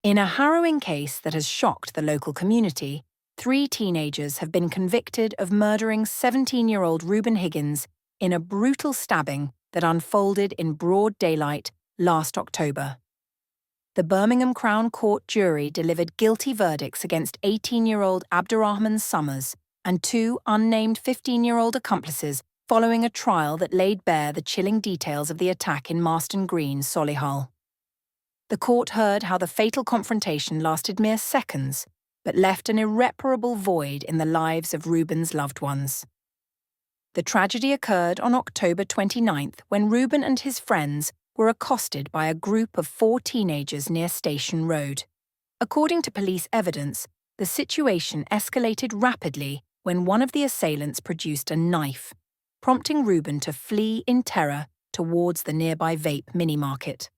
In a harrowing case that has shocked the local community, 3 teenagers have been convicted of murdering 17-year-old Reuben Higgins in a brutal stabbing that unfolded in broad daylight last October. The Birmingham Crown Court jury delivered guilty verdicts against 18-year-old Abdurrahman Summers and 2 unnamed 15-year-old accomplices following a trial that laid bare the chilling details of the attack in Marston Green, Solihull. The court heard how the fatal confrontation lasted mere seconds, but left an irreparable void in the lives of Reuben's loved ones. The tragedy occurred on October 29th when Reuben and his friends were accosted by a group of 4 teenagers near Station Road. According to police evidence, the situation escalated rapidly when one of the assailants produced a knife, prompting Reuben to flee in terror towards the nearby Vape mini-market.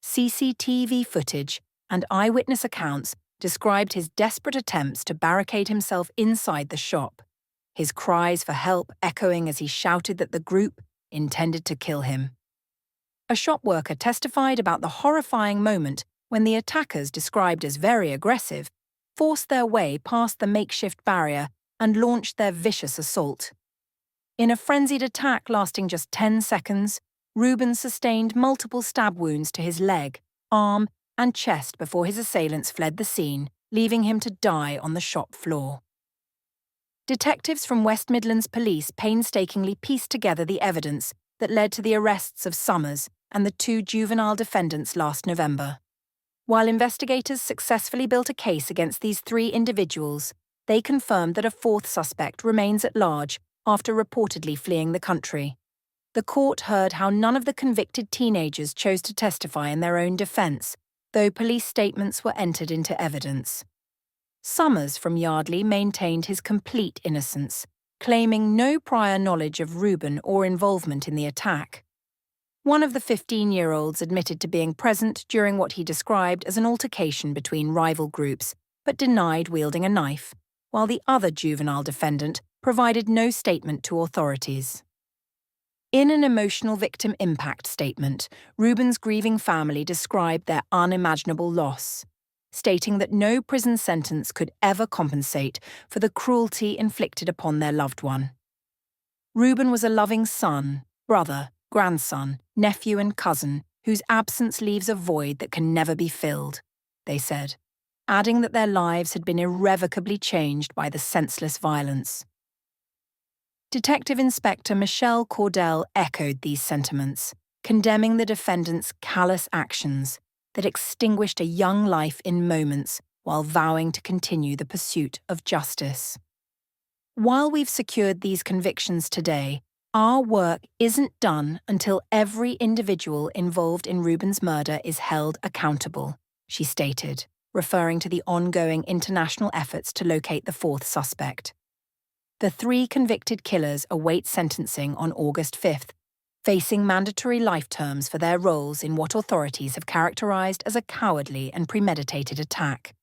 CCTV footage and eyewitness accounts described his desperate attempts to barricade himself inside the shop, his cries for help echoing as he shouted that the group intended to kill him. A shop worker testified about the horrifying moment when the attackers, described as very aggressive, forced their way past the makeshift barrier and launched their vicious assault. In a frenzied attack lasting just 10 seconds, Reuben sustained multiple stab wounds to his leg, arm, and chest before his assailants fled the scene, leaving him to die on the shop floor. Detectives from West Midlands Police painstakingly pieced together the evidence that led to the arrests of Summers and the 2 juvenile defendants last November. While investigators successfully built a case against these 3 individuals, they confirmed that a 4th suspect remains at large after reportedly fleeing the country. The court heard how none of the convicted teenagers chose to testify in their own defence, though police statements were entered into evidence. Summers from Yardley maintained his complete innocence, claiming no prior knowledge of Reuben or involvement in the attack. One of the 15-year-olds admitted to being present during what he described as an altercation between rival groups, but denied wielding a knife, while the other juvenile defendant provided no statement to authorities. In an emotional victim impact statement, Reuben's grieving family described their unimaginable loss, stating that no prison sentence could ever compensate for the cruelty inflicted upon their loved one. Reuben was a loving son, brother, grandson, nephew and cousin whose absence leaves a void that can never be filled, they said, adding that their lives had been irrevocably changed by the senseless violence. Detective Inspector Michelle Cordell echoed these sentiments, condemning the defendants' callous actions that extinguished a young life in moments while vowing to continue the pursuit of justice. While we've secured these convictions today, our work isn't done until every individual involved in Reuben's murder is held accountable, she stated, referring to the ongoing international efforts to locate the 4th suspect. The 3 convicted killers await sentencing on August 5th, facing mandatory life terms for their roles in what authorities have characterized as a cowardly and premeditated attack.